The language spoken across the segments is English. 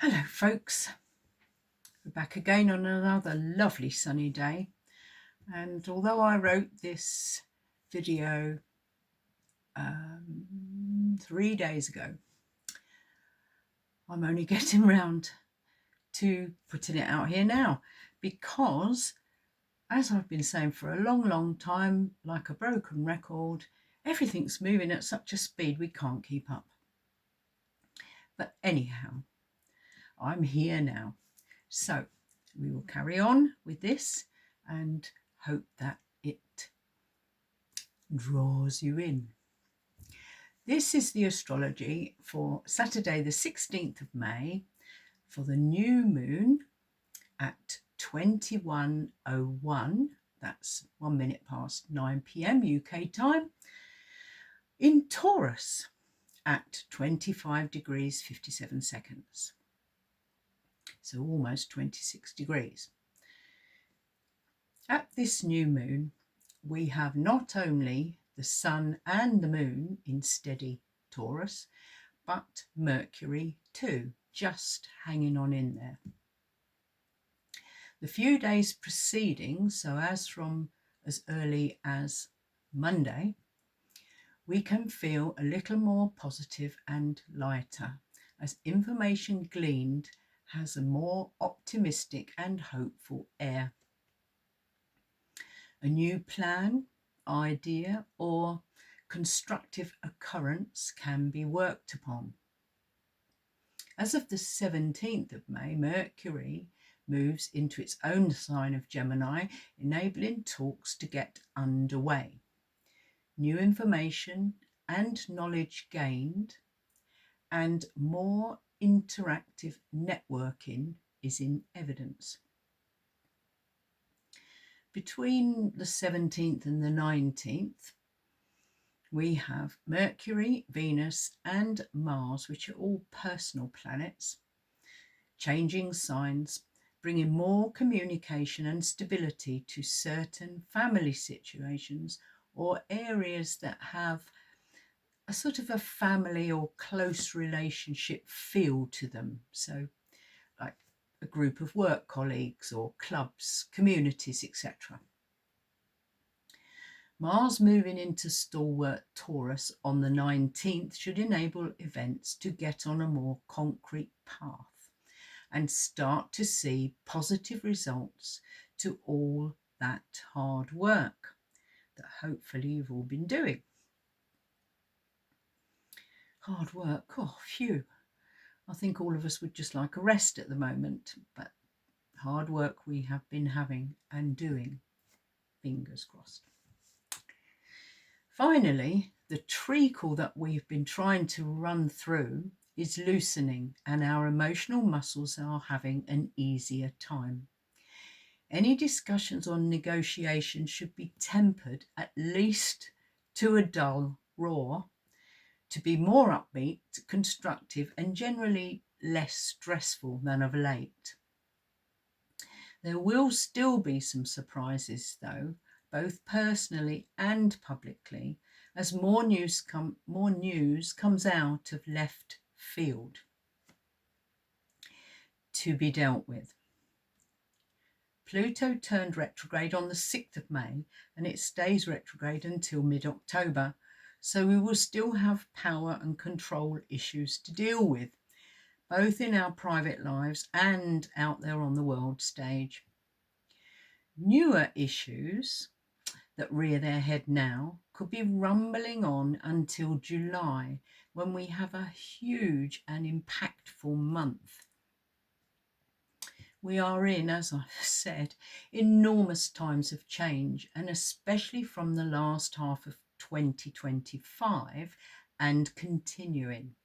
Hello folks, we're back again on another lovely sunny day, and although I wrote this video 3 days ago, I'm only getting round to putting it out here now because, as I've been saying for a long time, like a broken record, everything's moving at such a speed we can't keep up. But anyhow, I'm here now. So we will carry on with this and hope that it draws you in. This is the astrology for Saturday the 16th of May for the new moon at 21:01, that's 1 minute past 9 p.m. UK time, in Taurus at 25 degrees 57 seconds. So almost 26 degrees. At this new moon, we have not only the sun and the moon in steady Taurus, but Mercury too, just hanging on in there. The few days preceding, so as from as early as Monday, we can feel a little more positive and lighter, as information gleaned has a more optimistic and hopeful air. A new plan, idea, or constructive occurrence can be worked upon. As of the 17th of May, Mercury moves into its own sign of Gemini, enabling talks to get underway. New information and knowledge gained, and more interactive networking is in evidence. Between the 17th and the 19th, we have Mercury, Venus, and Mars, which are all personal planets, changing signs, bringing more communication and stability to certain family situations or areas that have a sort of a family or close relationship feel to them. So like a group of work colleagues or clubs, communities, etc. Mars moving into stalwart Taurus on the 19th should enable events to get on a more concrete path and start to see positive results to all that hard work that hopefully you've all been doing. Hard work, oh phew. I think all of us would just like a rest at the moment, but hard work we have been having and doing, fingers crossed. Finally, the treacle that we've been trying to run through is loosening, and our emotional muscles are having an easier time. Any discussions on negotiation should be tempered at least to a dull roar, to be more upbeat, constructive, and generally less stressful than of late. There will still be some surprises though, both personally and publicly, as more news comes out of left field to be dealt with. Pluto turned retrograde on the 6th of May, and it stays retrograde until mid-October, so we will still have power and control issues to deal with, both in our private lives and out there on the world stage. Newer issues that rear their head now could be rumbling on until July, when we have a huge and impactful month. We are in, as I've said, enormous times of change, and especially from the last half of 2025 and continuing.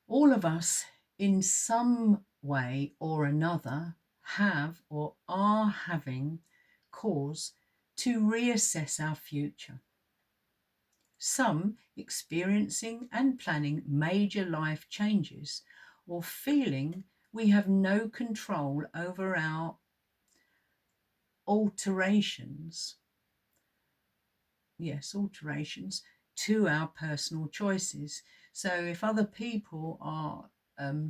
All of us, in some way or another, have or are having cause to reassess our future. Some experiencing and planning major life changes, or feeling we have no control over our alterations to our personal choices. So if other people are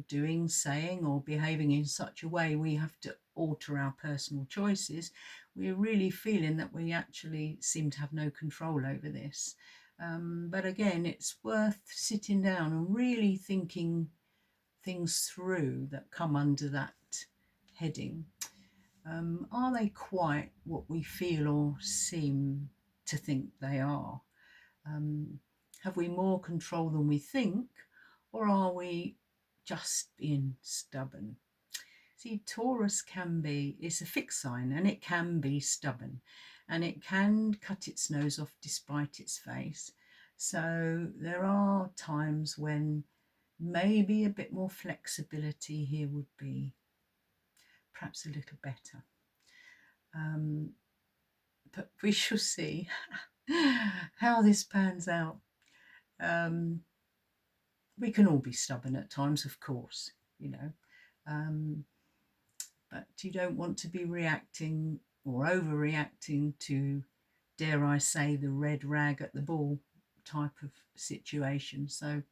doing, saying, or behaving in such a way we have to alter our personal choices, we're really feeling that we actually seem to have no control over this. But again, it's worth sitting down and really thinking things through that come under that heading. Are they quite what we feel or seem to think they are? Have we more control than we think, or are we just being stubborn? See, Taurus it's a fixed sign, and it can be stubborn, and it can cut its nose off despite its face. So there are times when maybe a bit more flexibility here would be perhaps a little better. But we shall see how this pans out. We can all be stubborn at times, of course, but you don't want to be reacting or overreacting to, dare I say, the red rag at the bull type of situation. So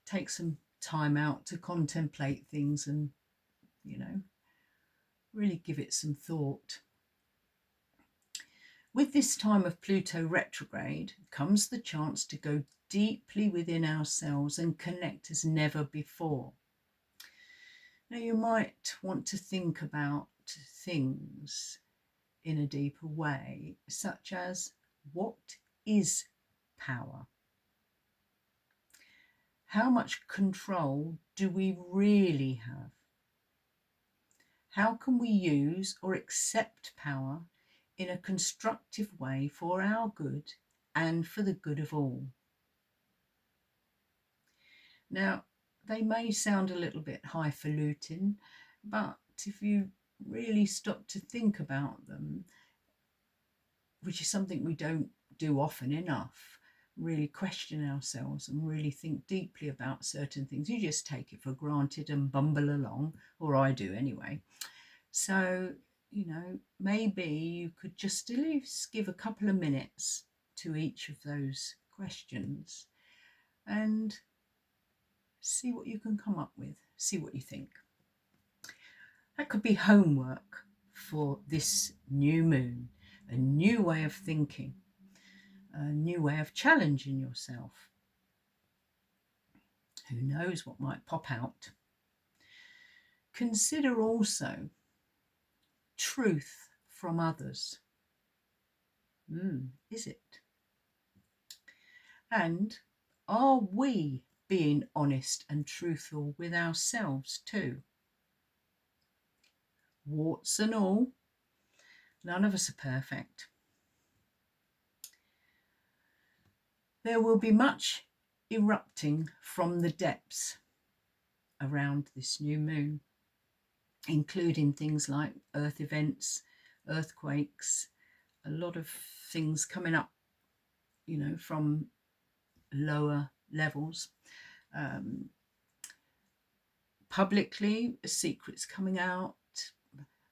take some time out to contemplate things and, really give it some thought. With this time of Pluto retrograde comes the chance to go deeply within ourselves and connect as never before. Now, you might want to think about things in a deeper way, such as, what is power? How much control do we really have? How can we use or accept power in a constructive way for our good and for the good of all? Now, they may sound a little bit highfalutin, but if you really stop to think about them, which is something we don't do often enough, really question ourselves and really think deeply about certain things, you just take it for granted and bumble along, or I do anyway. So, maybe you could just at least give a couple of minutes to each of those questions and see what you can come up with, see what you think. That could be homework for this new moon, a new way of thinking, a new way of challenging yourself. Who knows what might pop out? Consider also truth from others. Is it? And are we being honest and truthful with ourselves too? Warts and all, none of us are perfect. There will be much erupting from the depths around this new moon, including things like earth events, earthquakes, a lot of things coming up, from lower levels. Publicly, secrets coming out,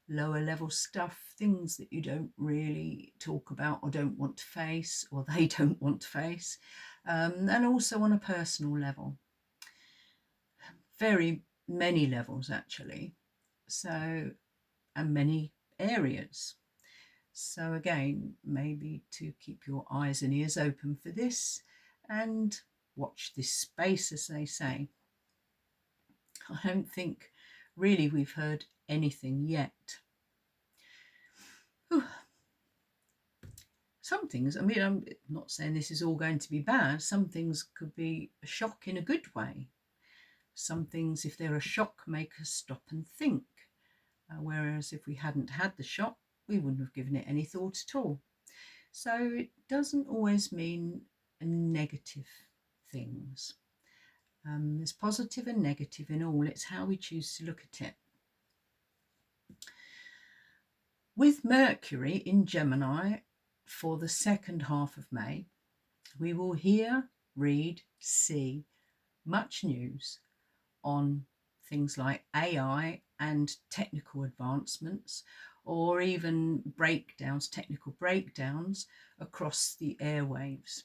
lower level stuff, things that you don't really talk about or don't want to face, or they don't want to face, and also on a personal level, very many levels actually, so, and many areas. So again, maybe to keep your eyes and ears open for this and watch this space, as they say. I don't think really we've heard anything yet. Whew. Some things, I'm not saying this is all going to be bad. Some things could be a shock in a good way. Some things, if they're a shock, make us stop and think. Whereas if we hadn't had the shock, we wouldn't have given it any thought at all. So it doesn't always mean negative things. There's positive and negative in all. It's how we choose to look at it. With Mercury in Gemini for the second half of May, we will hear, read, see much news on things like AI and technical advancements, or even technical breakdowns across the airwaves.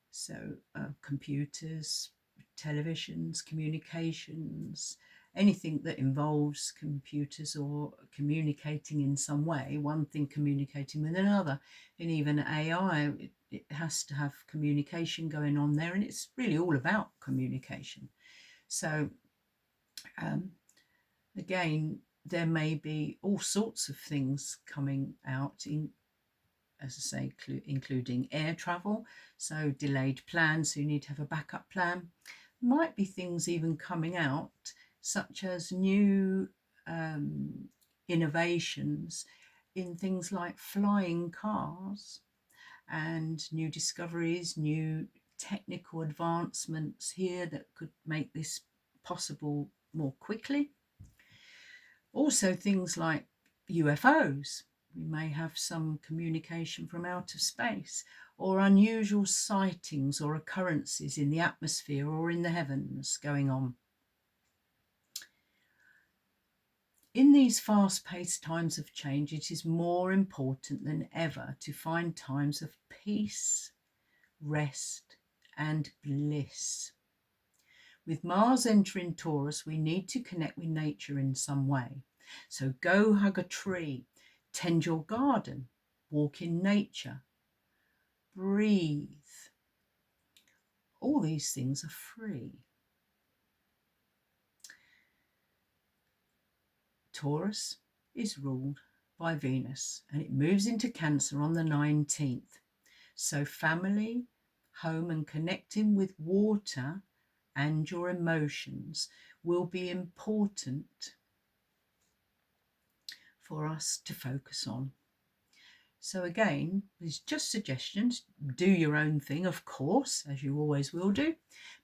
So computers, televisions, communications, anything that involves computers or communicating in some way, one thing communicating with another. And even AI, it has to have communication going on there, and it's really all about communication. So again, there may be all sorts of things coming out, as I say, including air travel, so delayed plans, so you need to have a backup plan. Might be things even coming out, such as new innovations in things like flying cars, and new discoveries, new technical advancements here that could make this possible more quickly. Also, things like UFOs. We may have some communication from outer space, or unusual sightings or occurrences in the atmosphere or in the heavens going on. In these fast-paced times of change, it is more important than ever to find times of peace, rest, and bliss. With Mars entering Taurus, we need to connect with nature in some way. So go hug a tree, tend your garden, walk in nature, breathe. All these things are free. Taurus is ruled by Venus, and it moves into Cancer on the 19th. So family, home, and connecting with water and your emotions will be important for us to focus on. So again, there's just suggestions. Do your own thing, of course, as you always will do,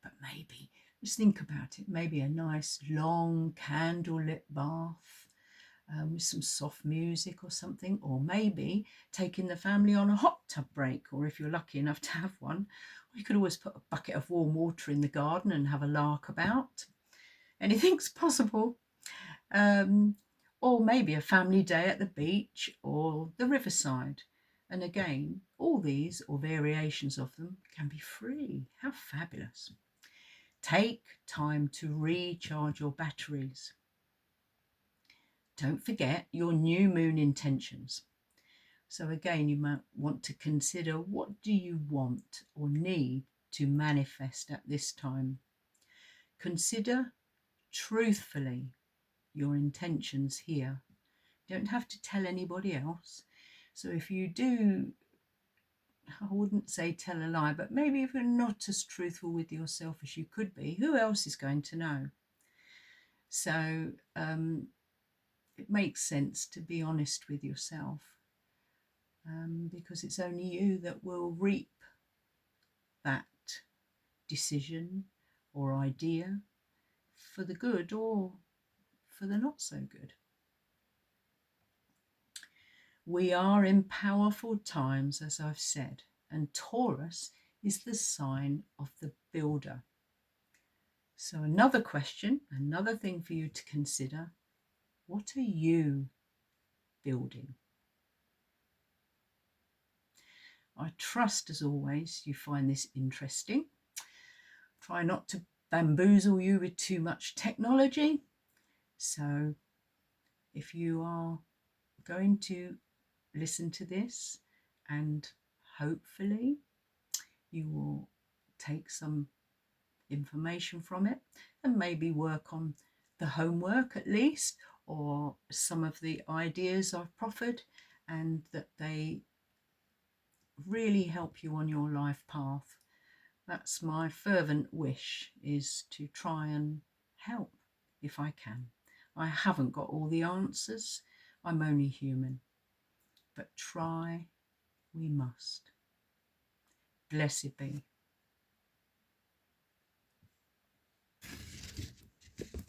but maybe just think about it. Maybe a nice long candlelit bath with some soft music or something, or maybe taking the family on a hot tub break, or if you're lucky enough to have one, you could always put a bucket of warm water in the garden and have a lark about. Anything's possible. Or maybe a family day at the beach or the riverside. And again, all these or variations of them can be free. How fabulous. Take time to recharge your batteries. Don't forget your new moon intentions. So again, you might want to consider, what do you want or need to manifest at this time? Consider truthfully your intentions here. You don't have to tell anybody else. So if you do, I wouldn't say tell a lie, but maybe if you're not as truthful with yourself as you could be, who else is going to know? So it makes sense to be honest with yourself, because it's only you that will reap that decision or idea for the good or for the not so good. We are in powerful times, as I've said, and Taurus is the sign of the builder. So another question, another thing for you to consider, what are you building? I trust, as always, you find this interesting. Try not to bamboozle you with too much technology. So if you are going to listen to this, and hopefully you will take some information from it and maybe work on the homework at least, or some of the ideas I've proffered, and that they really help you on your life path. That's my fervent wish, is to try and help if I can. I haven't got all the answers. I'm only human. But try we must. Blessed be.